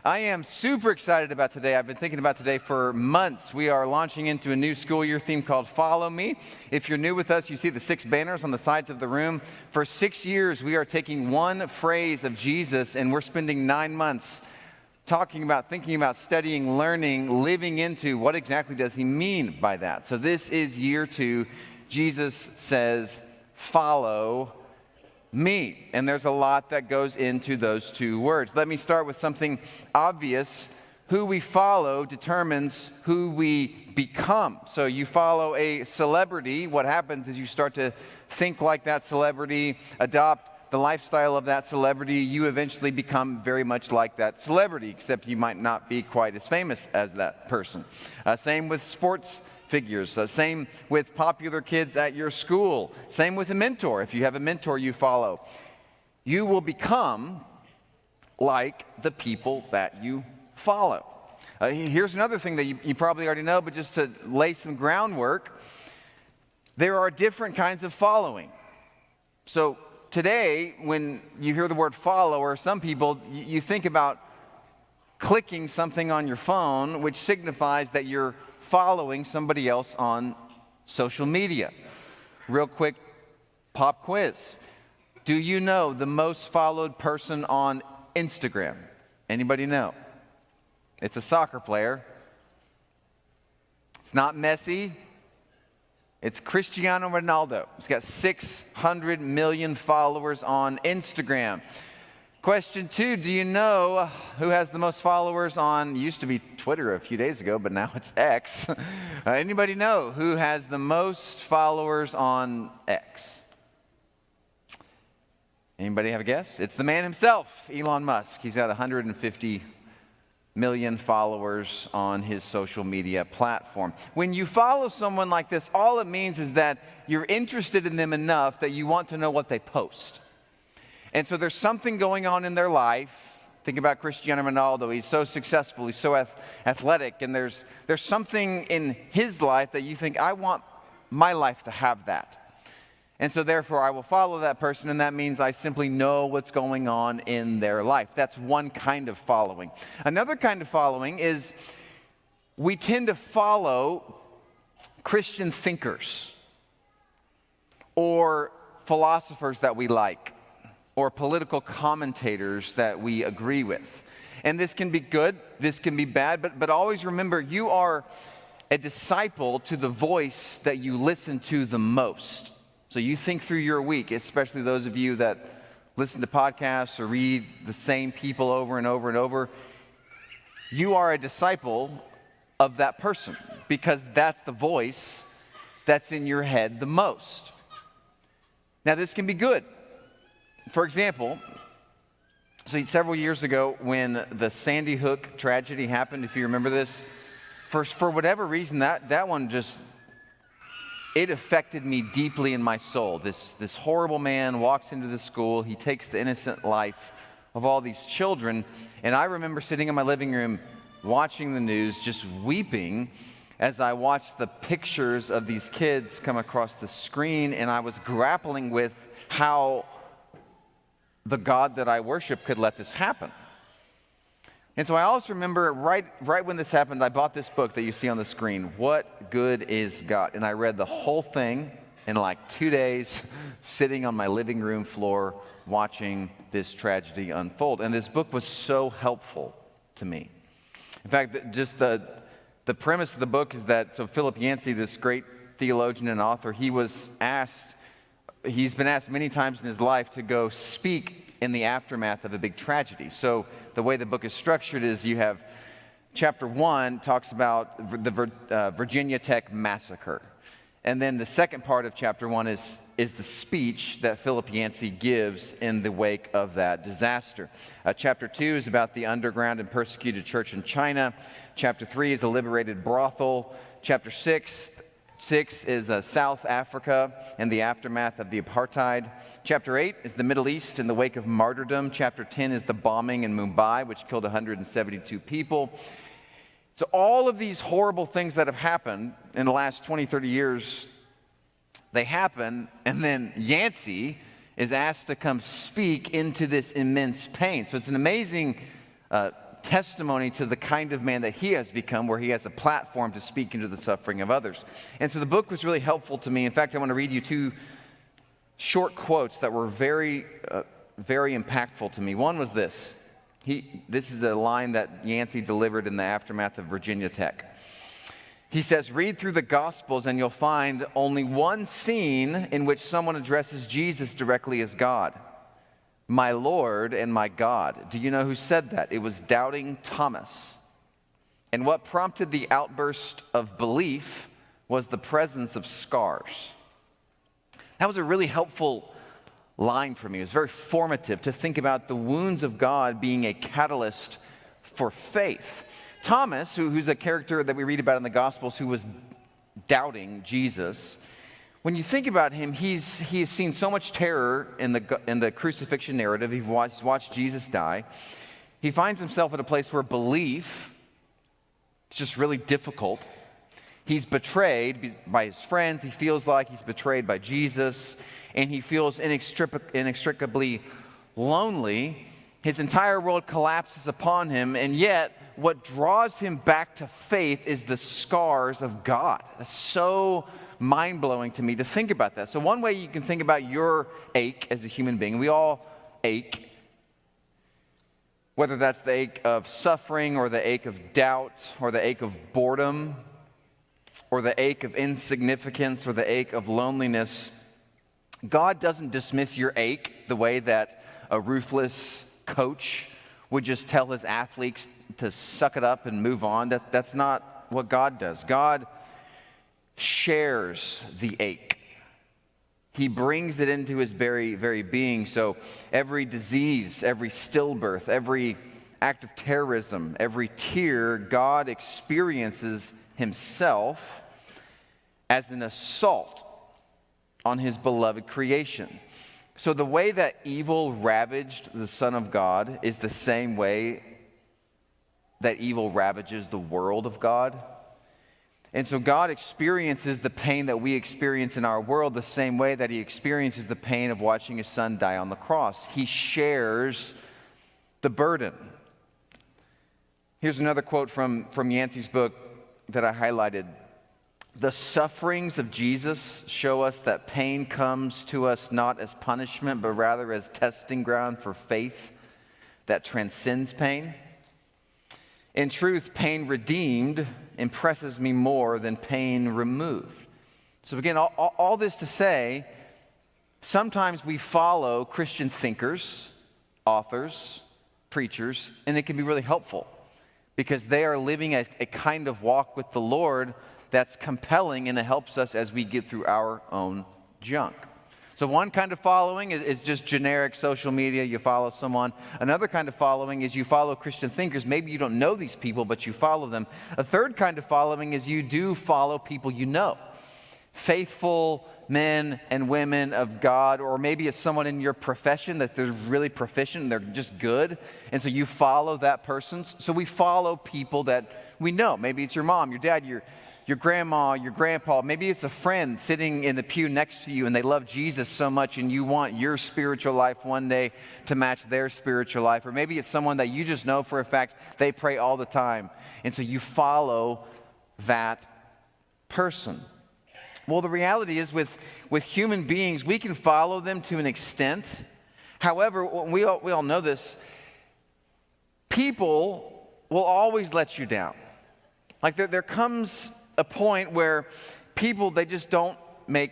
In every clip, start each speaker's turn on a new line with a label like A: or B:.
A: I am super excited about today. I've been thinking about today for months. We are launching into a new school year theme called Follow Me. If you're new with us, you see the 6 banners on the sides of the room. For 6 years, we are taking one phrase of Jesus, and we're spending 9 months talking about, thinking about, studying, learning, living into what exactly does he mean by that. So this is year 2. Jesus says, follow me. And there's a lot that goes into those 2 words. Let me start with something obvious. Who we follow determines who we become. So you follow a celebrity, what happens is you start to think like that celebrity, adopt the lifestyle of that celebrity. You eventually become very much like that celebrity, except you might not be quite as famous as that person. Same with sports figures. Same with popular kids at your school. Same with a mentor. If you have a mentor you follow, you will become like the people that you follow. Here's another thing that you probably already know, but just to lay some groundwork, there are different kinds of following. So today, when you hear the word follower, some people, you think about clicking something on your phone, which signifies that you're following somebody else on social media. Real quick pop quiz. Do you know the most followed person on Instagram? Anybody know? It's a soccer player. It's not Messi. It's Cristiano Ronaldo. He's got 600 million followers on Instagram. Question 2, do you know who has the most followers on, used to be Twitter a few days ago, but now it's X. Anybody know who has the most followers on X? Anybody have a guess? It's the man himself, Elon Musk. He's got 150 million followers on his social media platform. When you follow someone like this, all it means is that you're interested in them enough that you want to know what they post. And so there's something going on in their life. Think about Cristiano Ronaldo. He's so successful. He's so athletic. And there's something in his life that you think, I want my life to have that. And so therefore, I will follow that person. And that means I simply know what's going on in their life. That's one kind of following. Another kind of following is we tend to follow Christian thinkers or philosophers that we like, or political commentators that we agree with. And this can be good, this can be bad, but always remember, you are a disciple to the voice that you listen to the most. So you think through your week, especially those of you that listen to podcasts or read the same people over and over and over. You are a disciple of that person because that's the voice that's in your head the most. Now, this can be good. For example, several years ago when the Sandy Hook tragedy happened, if you remember this, for whatever reason, that one just, it affected me deeply in my soul. This horrible man walks into the school, he takes the innocent life of all these children, and I remember sitting in my living room watching the news, just weeping as I watched the pictures of these kids come across the screen, and I was grappling with how the God that I worship could let this happen. And so I also remember right when this happened, I bought this book that you see on the screen, What Good Is God? And I read the whole thing in like 2 days, sitting on my living room floor, watching this tragedy unfold. And this book was so helpful to me. In fact, just the premise of the book is that, so Philip Yancey, this great theologian and author, he's been asked many times in his life to go speak in the aftermath of a big tragedy. So the way the book is structured is you have chapter 1 talks about the Virginia Tech massacre. And then the second part of chapter 1 is the speech that Philip Yancey gives in the wake of that disaster. Chapter 2 is about the underground and persecuted church in China. Chapter 3 is a liberated brothel. Chapter 6 is South Africa and the aftermath of the apartheid. Chapter 8 is the Middle East in the wake of martyrdom. Chapter 10 is the bombing in Mumbai, which killed 172 people. So all of these horrible things that have happened in the last 20, 30 years, they happen, and then Yancey is asked to come speak into this immense pain. So it's an amazing testimony to the kind of man that he has become, where he has a platform to speak into the suffering of others. And so the book was really helpful to me. In fact, I want to read you two short quotes that were very impactful to me. One was this. This is a line that Yancey delivered in the aftermath of Virginia Tech. He says, "Read through the Gospels and you'll find only one scene in which someone addresses Jesus directly as God. My Lord and my God." Do you know who said that? It was doubting Thomas. And what prompted the outburst of belief was the presence of scars. That was a really helpful line for me. It was very formative to think about the wounds of God being a catalyst for faith. Thomas, who's a character that we read about in the Gospels, who was doubting Jesus, when you think about him, he has seen so much terror in the crucifixion narrative. He's watched Jesus die. He finds himself at a place where belief is just really difficult. He's betrayed by his friends. He feels like he's betrayed by Jesus, and he feels inextricably lonely. His entire world collapses upon him, and yet what draws him back to faith is the scars of God. It's so mind-blowing to me to think about that. So one way you can think about your ache as a human being, we all ache, whether that's the ache of suffering or the ache of doubt or the ache of boredom or the ache of insignificance or the ache of loneliness. God doesn't dismiss your ache the way that a ruthless coach would just tell his athletes to suck it up and move on. That's not what God does. God shares the ache. He brings it into his very, very being. So every disease, every stillbirth, every act of terrorism, every tear, God experiences himself as an assault on his beloved creation. So the way that evil ravaged the Son of God is the same way that evil ravages the world of God. And so God experiences the pain that we experience in our world the same way that he experiences the pain of watching his son die on the cross. He shares the burden. Here's another quote from Yancey's book that I highlighted. "The sufferings of Jesus show us that pain comes to us not as punishment, but rather as testing ground for faith that transcends pain. In truth, pain redeemed impresses me more than pain removed." So again, all this to say, sometimes we follow Christian thinkers, authors, preachers, and it can be really helpful because they are living a kind of walk with the Lord that's compelling, and it helps us as we get through our own junk. So one kind of following is just generic social media. You follow someone. Another kind of following is you follow Christian thinkers. Maybe you don't know these people, but you follow them. A third kind of following is you do follow people you know. Faithful men and women of God, or maybe it's someone in your profession that they're really proficient and they're just good, and so you follow that person. So we follow people that we know. Maybe it's your mom, your dad, your grandma, your grandpa. Maybe it's a friend sitting in the pew next to you and they love Jesus so much and you want your spiritual life one day to match their spiritual life. Or maybe it's someone that you just know for a fact they pray all the time. And so you follow that person. Well, the reality is with human beings, we can follow them to an extent. However, we all know this, people will always let you down. Like there comes a point where people, they just don't make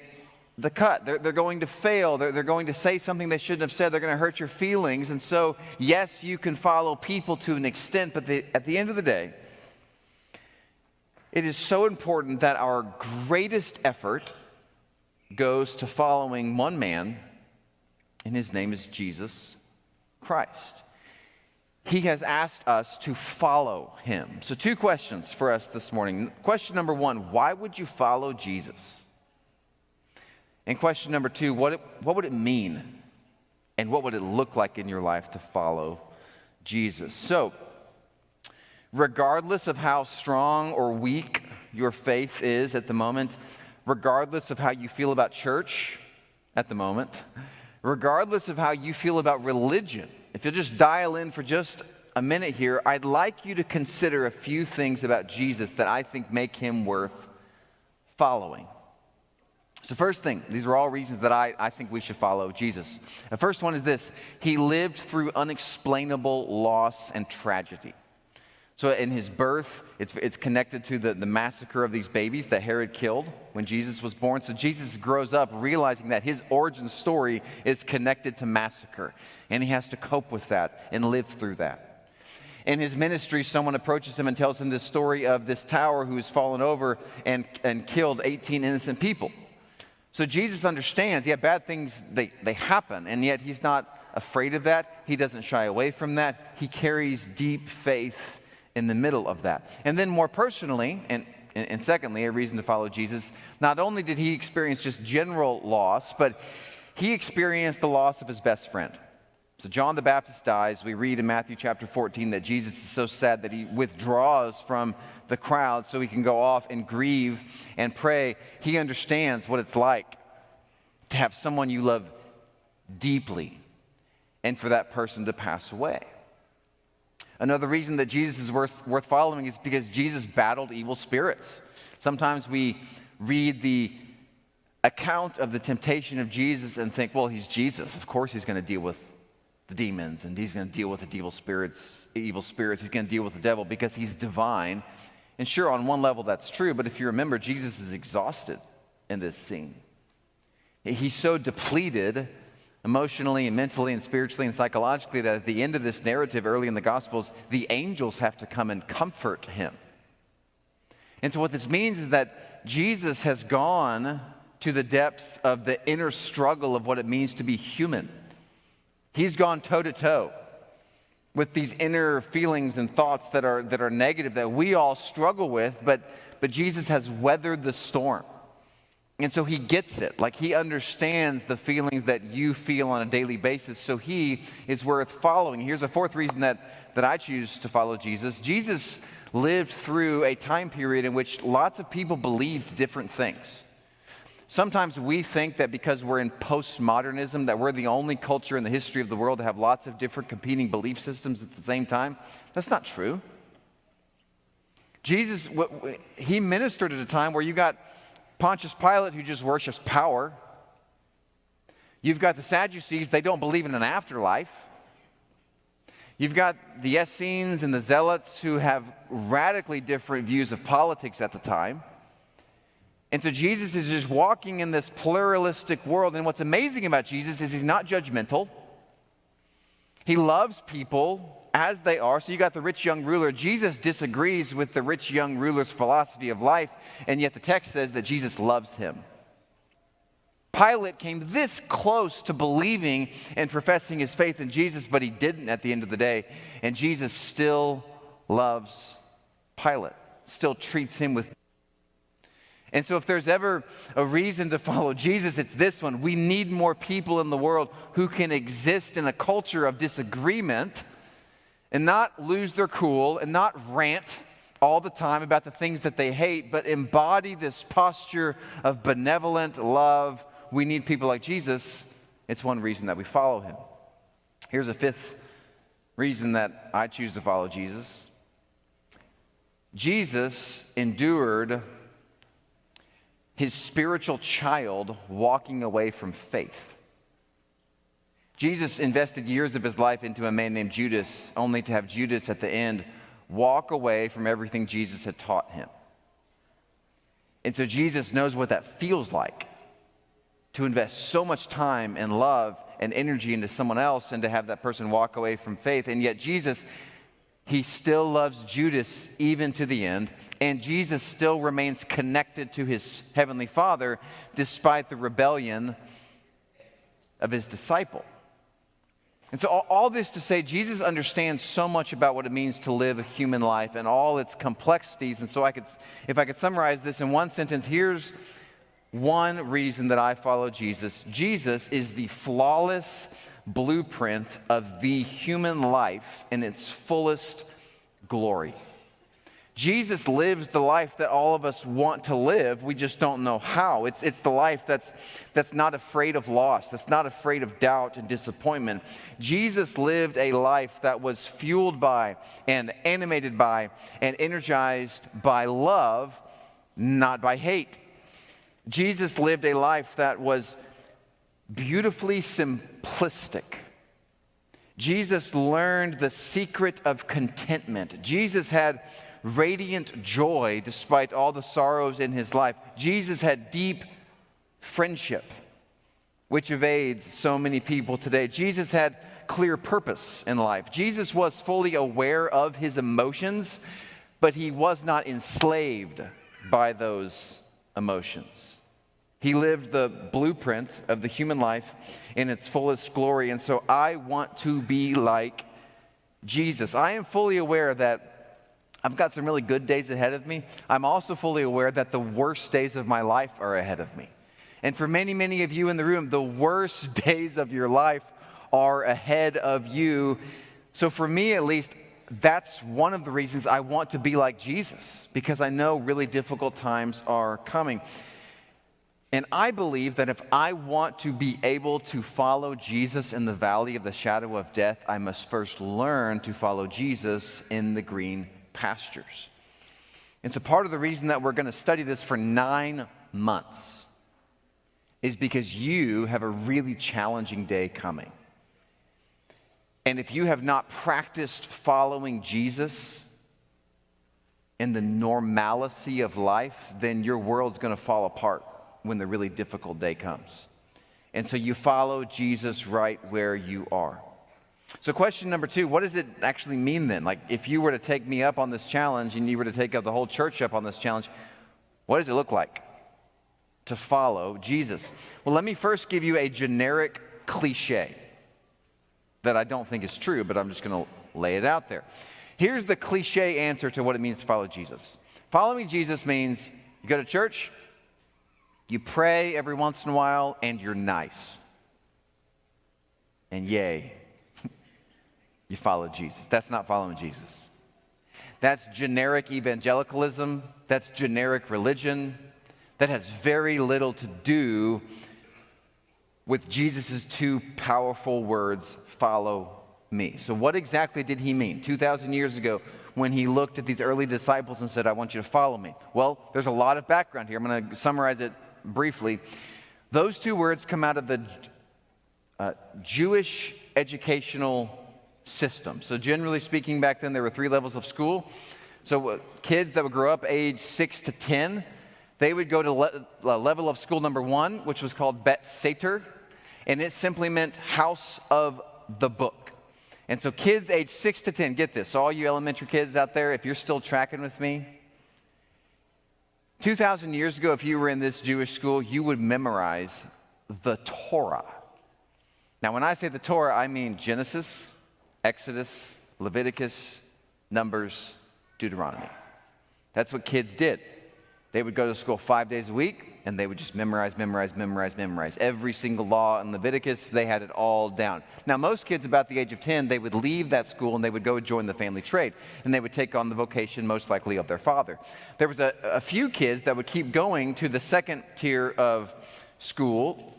A: the cut. They're going to fail. They're going to say something they shouldn't have said. They're going to hurt your feelings. And so, yes, you can follow people to an extent, but at the end of the day, it is so important that our greatest effort goes to following one man, and his name is Jesus Christ. He has asked us to follow him. So 2 questions for us this morning. Question number 1, why would you follow Jesus? And question number 2, what would it mean? And what would it look like in your life to follow Jesus? So, regardless of how strong or weak your faith is at the moment, regardless of how you feel about church at the moment, regardless of how you feel about religion, if you'll just dial in for just a minute here, I'd like you to consider a few things about Jesus that I think make him worth following. So first thing, these are all reasons that I think we should follow Jesus. The first one is this: he lived through unexplainable loss and tragedy. So in his birth, it's connected to the massacre of these babies that Herod killed when Jesus was born. So Jesus grows up realizing that his origin story is connected to massacre, and he has to cope with that and live through that. In his ministry, someone approaches him and tells him this story of this tower who has fallen over and killed 18 innocent people. So Jesus understands, yeah, bad things, they happen, and yet he's not afraid of that. He doesn't shy away from that. He carries deep faith in the middle of that. And then more personally, and secondly, a reason to follow Jesus, not only did he experience just general loss, but he experienced the loss of his best friend. So John the Baptist dies. We read in Matthew chapter 14 that Jesus is so sad that he withdraws from the crowd so he can go off and grieve and pray. He understands what it's like to have someone you love deeply and for that person to pass away. Another reason that Jesus is worth following is because Jesus battled evil spirits. Sometimes we read the account of the temptation of Jesus and think, well, he's Jesus. Of course he's going to deal with the demons, and he's going to deal with the evil spirits. He's going to deal with the devil because he's divine. And sure, on one level that's true, but if you remember, Jesus is exhausted in this scene. He's so depleted emotionally and mentally and spiritually and psychologically that at the end of this narrative early in the Gospels, the angels have to come and comfort him. And so what this means is that Jesus has gone to the depths of the inner struggle of what it means to be human. He's gone toe-to-toe with these inner feelings and thoughts that are negative, that we all struggle with, but Jesus has weathered the storm. And so he gets it. Like, he understands the feelings that you feel on a daily basis, so he is worth following. Here's a fourth reason that I choose to follow Jesus. Jesus lived through a time period in which lots of people believed different things. Sometimes we think that because we're in postmodernism, that we're the only culture in the history of the world to have lots of different competing belief systems at the same time. That's not true. Jesus, he ministered at a time where you got Pontius Pilate, who just worships power. You've got the Sadducees, they don't believe in an afterlife. You've got the Essenes and the Zealots who have radically different views of politics at the time. And so Jesus is just walking in this pluralistic world. And what's amazing about Jesus is he's not judgmental. He loves people as they are. So you got the rich young ruler. Jesus disagrees with the rich young ruler's philosophy of life, and yet the text says that Jesus loves him. Pilate came this close to believing and professing his faith in Jesus, but he didn't at the end of the day. And Jesus still loves Pilate, still treats him with. And so if there's ever a reason to follow Jesus, it's this one. We need more people in the world who can exist in a culture of disagreement and not lose their cool and not rant all the time about the things that they hate, but embody this posture of benevolent love. We need people like Jesus. It's one reason that we follow him. Here's a fifth reason that I choose to follow Jesus. Jesus endured his spiritual child walking away from faith. Jesus invested years of his life into a man named Judas, only to have Judas at the end walk away from everything Jesus had taught him. And so Jesus knows what that feels like, to invest so much time and love and energy into someone else and to have that person walk away from faith. And yet Jesus, he still loves Judas even to the end. And Jesus still remains connected to his heavenly Father despite the rebellion of his disciple. And so all this to say, Jesus understands so much about what it means to live a human life and all its complexities. And so if I could summarize this in one sentence, here's one reason that I follow Jesus. Jesus is the flawless blueprint of the human life in its fullest glory. Jesus lives the life that all of us want to live. We just don't know how. It's the life that's not afraid of loss, that's not afraid of doubt and disappointment. Jesus lived a life that was fueled by and animated by and energized by love, not by hate. Jesus lived a life that was beautifully simplistic. Jesus learned the secret of contentment. Jesus had radiant joy despite all the sorrows in his life. Jesus had deep friendship, which evades so many people today. Jesus had clear purpose in life. Jesus was fully aware of his emotions, but he was not enslaved by those emotions. He lived the blueprint of the human life in its fullest glory. And so I want to be like Jesus. I am fully aware that I've got some really good days ahead of me. I'm also fully aware that the worst days of my life are ahead of me. And for many, many of you in the room, the worst days of your life are ahead of you. So for me, at least, that's one of the reasons I want to be like Jesus, because I know really difficult times are coming. And I believe that if I want to be able to follow Jesus in the valley of the shadow of death, I must first learn to follow Jesus in the green pastures. And so part of the reason that we're going to study this for 9 months is because you have a really challenging day coming. And if you have not practiced following Jesus in the normalcy of life, then your world's going to fall apart when the really difficult day comes. And so you follow Jesus right where you are. So question number 2, what does it actually mean then? Like if you were to take me up on this challenge and you were to take up the whole church up on this challenge, what does it look like to follow Jesus? Well, let me first give you a generic cliche that I don't think is true, but I'm just going to lay it out there. Here's the cliche answer to what it means to follow Jesus. Following Jesus means you go to church, you pray every once in a while, and you're nice. And yay, you follow Jesus. That's not following Jesus. That's generic evangelicalism. That's generic religion. That has very little to do with Jesus' 2 powerful words, follow me. So what exactly did he mean 2,000 years ago when he looked at these early disciples and said, I want you to follow me? Well, there's a lot of background here. I'm going to summarize it briefly. Those 2 words come out of the Jewish educational system. So generally speaking, back then there were 3 levels of school. So kids that would grow up age 6 to 10, they would go to level of school number 1, which was called Bet Seter, and it simply meant house of the book. And so kids age 6 to 10, get this, all you elementary kids out there, if you're still tracking with me, 2,000 years ago, if you were in this Jewish school, you would memorize the Torah. Now, when I say the Torah, I mean Genesis, Exodus, Leviticus, Numbers, Deuteronomy. That's what kids did. They would go to school 5 days a week, and they would just memorize. Every single law in Leviticus, they had it all down. Now, most kids about the age of 10, they would leave that school, and they would go join the family trade, and they would take on the vocation, most likely, of their father. There was a few kids that would keep going to the second tier of school,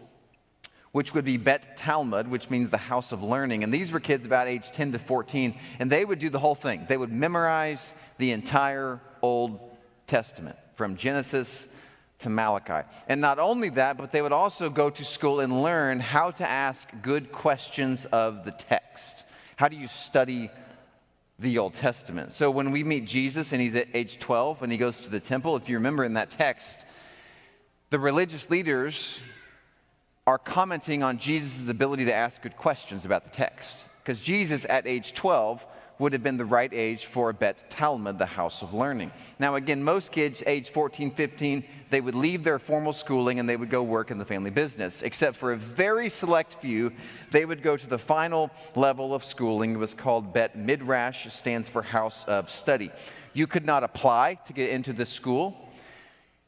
A: which would be Bet Talmud, which means the house of learning. And these were kids about age 10 to 14, and they would do the whole thing. They would memorize the entire Old Testament, from Genesis to Malachi. And not only that, but they would also go to school and learn how to ask good questions of the text. How do you study the Old Testament? So when we meet Jesus and he's at age 12 and he goes to the temple, if you remember in that text, the religious leaders are commenting on Jesus' ability to ask good questions about the text. Because Jesus, at age 12, would have been the right age for a Bet Talmud, the house of learning. Now, again, most kids, age 14, 15, they would leave their formal schooling and they would go work in the family business. Except for a very select few, they would go to the final level of schooling. It was called Bet Midrash, stands for house of study. You could not apply to get into this school.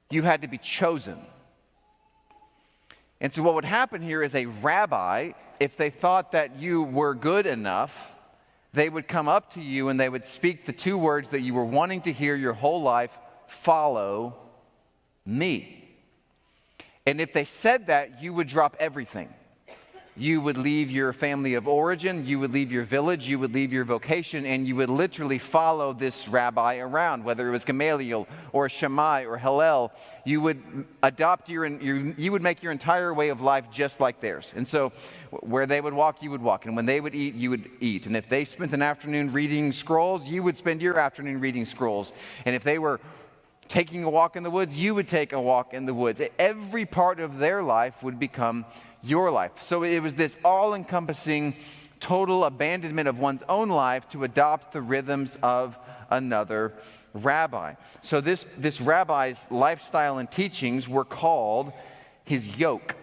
A: You had to be chosen. And so what would happen here is a rabbi, if they thought that you were good enough, they would come up to you and they would speak the two words that you were wanting to hear your whole life: follow me. And if they said that, you would drop everything. You would leave your family of origin, you would leave your village, you would leave your vocation, and you would literally follow this rabbi around, whether it was Gamaliel or Shammai or Hillel. You would adopt you would make your entire way of life just like theirs. And so where they would walk, you would walk. And when they would eat, you would eat. And if they spent an afternoon reading scrolls, you would spend your afternoon reading scrolls. And if they were taking a walk in the woods, you would take a walk in the woods. Every part of their life would become your life. So it was this all-encompassing, total abandonment of one's own life to adopt the rhythms of another rabbi. So this rabbi's lifestyle and teachings were called his yoke.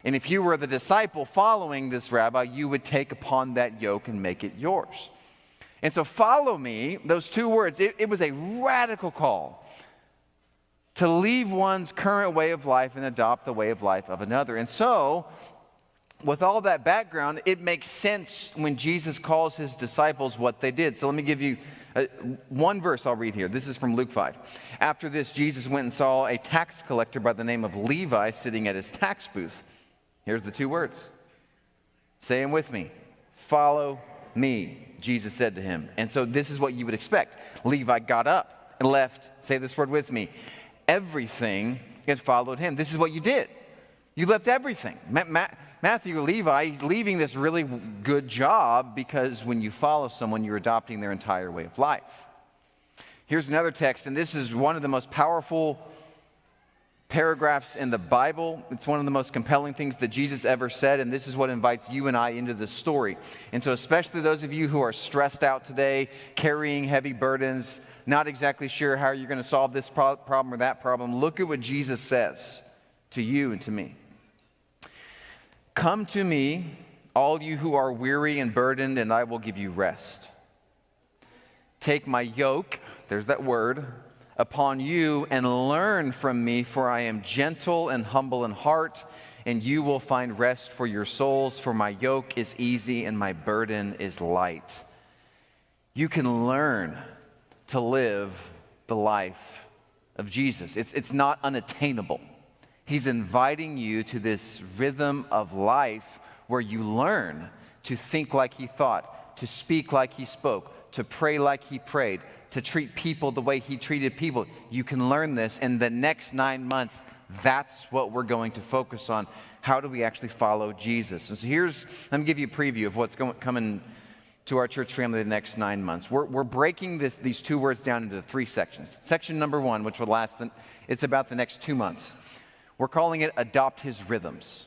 A: And if you were the disciple following this rabbi, you would take upon that yoke and make it yours. And so follow me, those two words, it was a radical call to leave one's current way of life and adopt the way of life of another. And so, with all that background, it makes sense when Jesus calls his disciples what they did. So let me give you one verse I'll read here. This is from Luke 5. After this, Jesus went and saw a tax collector by the name of Levi sitting at his tax booth. Here's the two words. Say them with me. Follow me, Jesus said to him. And so this is what you would expect. Levi got up and left, say this word with me, everything, and followed him. This is what you did. You left everything. Matthew or Levi, he's leaving this really good job because when you follow someone, you're adopting their entire way of life. Here's another text, and this is one of the most powerful paragraphs in the Bible. It's one of the most compelling things that Jesus ever said, and this is what invites you and I into this story. And so especially those of you who are stressed out today, carrying heavy burdens, not exactly sure how you're going to solve this problem or that problem, look at what Jesus says to you and to me. Come to me, all you who are weary and burdened, and I will give you rest. Take my yoke, there's that word, upon you and learn from me, for I am gentle and humble in heart, and you will find rest for your souls, for my yoke is easy and my burden is light. You can learn to live the life of Jesus. It's not unattainable. He's inviting you to this rhythm of life where you learn to think like he thought, to speak like he spoke, to pray like he prayed, to treat people the way he treated people. You can learn this in the next 9 months. That's what we're going to focus on. How do we actually follow Jesus? And so let me give you a preview of what's coming to our church family the next 9 months. We're breaking these two words down into 3 sections. Section number 1, which will last, it's about the next 2 months. We're calling it Adopt His Rhythms.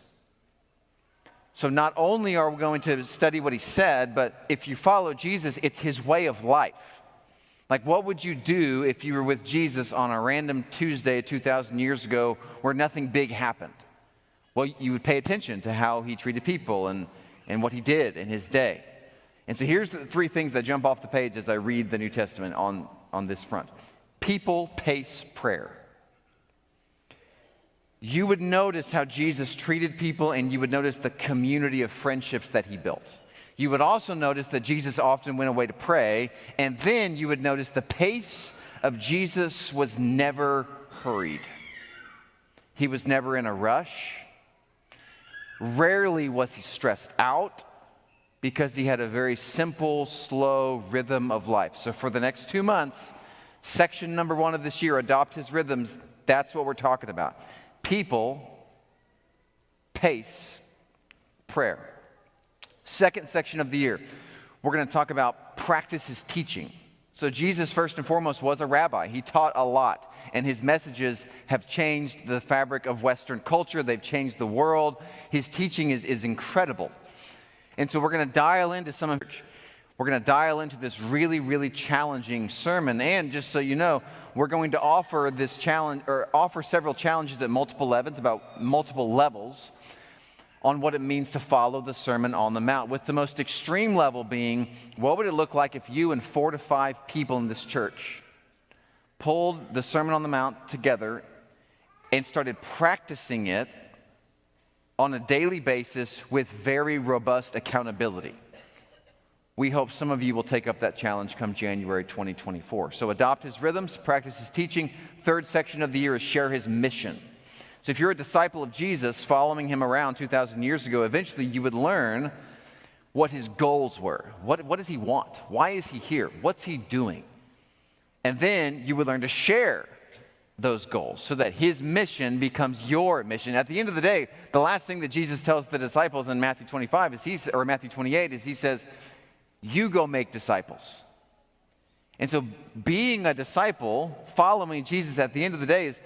A: So not only are we going to study what he said, but if you follow Jesus, it's his way of life. Like, what would you do if you were with Jesus on a random Tuesday 2,000 years ago where nothing big happened? Well, you would pay attention to how he treated people and what he did in his day. And so here's the 3 things that jump off the page as I read the New Testament on this front. People, pace, prayer. You would notice how Jesus treated people, and you would notice the community of friendships that he built. You would also notice that Jesus often went away to pray, and then you would notice the pace of Jesus was never hurried. He was never in a rush. Rarely was he stressed out, because he had a very simple, slow rhythm of life. So for the next 2 months, section number 1 of this year, Adopt His Rhythms, that's what we're talking about. People, pace, prayer. Second section of the year, we're going to talk about practice his teaching. So Jesus, first and foremost, was a rabbi. He taught a lot, and his messages have changed the fabric of Western culture. They've changed the world. His teaching is incredible. And so we're going to dial into we're going to dial into this really, really challenging sermon. And just so you know, we're going to offer this challenge, or offer several challenges at multiple levels on what it means to follow the Sermon on the Mount, with the most extreme level being, what would it look like if you and 4 to 5 people in this church pulled the Sermon on the Mount together and started practicing it on a daily basis with very robust accountability? we hope some of you will take up that challenge come January 2024. So adopt his rhythms, practice his teaching. Third section of the year is share his mission. So if you're a disciple of Jesus, following him around 2,000 years ago, eventually you would learn what his goals were. What does he want? Why is he here? What's he doing? And then you would learn to share those goals so that his mission becomes your mission. At the end of the day, the last thing that Jesus tells the disciples in Matthew 25 or Matthew 28 is he says, you go make disciples. And so being a disciple, following Jesus at the end of the day is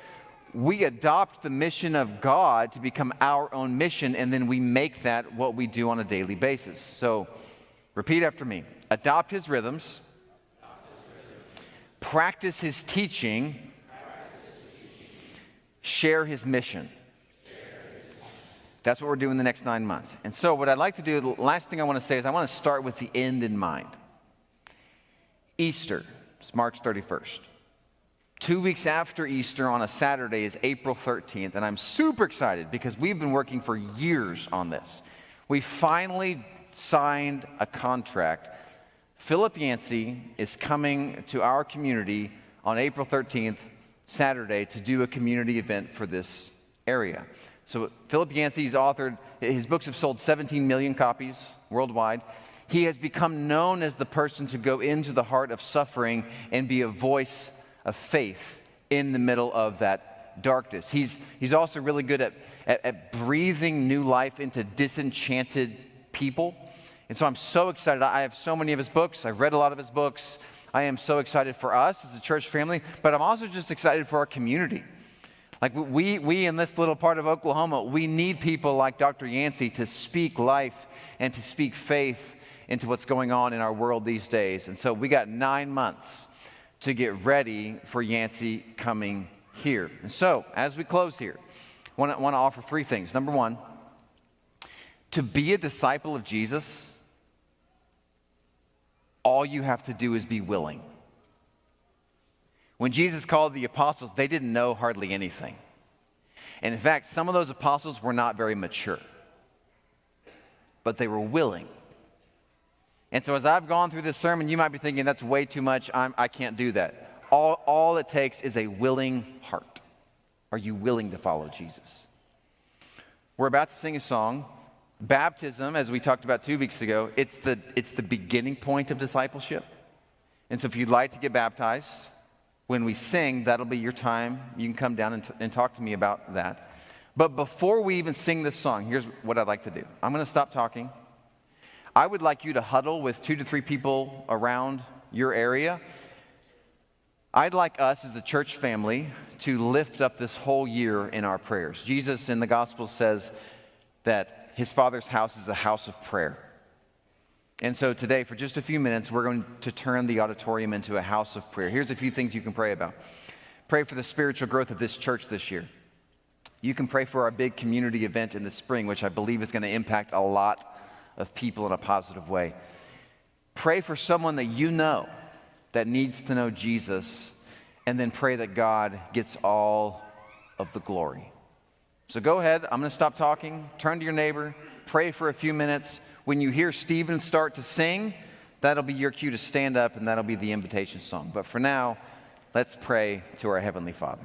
A: we adopt the mission of God to become our own mission, and then we make that what we do on a daily basis. So repeat after me. Adopt his rhythms, practice his teaching, share his mission. That's what we're doing the next 9 months. And so what I'd like to do, the last thing I want to say is I want to start with the end in mind. Easter is March 31st. 2 weeks after Easter on a Saturday is April 13th, and I'm super excited because we've been working for years on this. We finally signed a contract. Philip Yancey is coming to our community on April 13th, Saturday, to do a community event for this area. So Philip Yancey's authored, his books have sold 17 million copies worldwide. He has become known as the person to go into the heart of suffering and be a voice of faith in the middle of that darkness. He's also really good at breathing new life into disenchanted people. And so I'm so excited. I have so many of his books. I've read a lot of his books. I am so excited for us as a church family, but I'm also just excited for our community. Like we in this little part of Oklahoma, we need people like Dr. Yancey to speak life and to speak faith into what's going on in our world these days. And so we got 9 months to get ready for Yancey coming here. And so, as we close here, I want to offer 3 things. Number 1, to be a disciple of Jesus, all you have to do is be willing. When Jesus called the apostles, they didn't know hardly anything. And in fact, some of those apostles were not very mature, but they were willing. And so as I've gone through this sermon, you might be thinking, that's way too much. I can't do that. All it takes is a willing heart. Are you willing to follow Jesus? We're about to sing a song. Baptism, as we talked about 2 weeks ago, it's the beginning point of discipleship. And so if you'd like to get baptized, when we sing, that'll be your time. You can come down and talk to me about that. But before we even sing this song, here's what I'd like to do. I'm going to stop talking. I would like you to huddle with 2 to 3 people around your area. I'd like us as a church family to lift up this whole year in our prayers. Jesus in the Gospel says that his Father's house is a house of prayer. And so today, for just a few minutes, we're going to turn the auditorium into a house of prayer. Here's a few things you can pray about. Pray for the spiritual growth of this church this year. You can pray for our big community event in the spring, which I believe is going to impact a lot of people in a positive way. Pray for someone that you know that needs to know Jesus, and then pray that God gets all of the glory. So go ahead, I'm going to stop talking, turn to your neighbor, pray for a few minutes. When you hear Stephen start to sing, that'll be your cue to stand up, and that'll be the invitation song. But for now, let's pray to our Heavenly Father.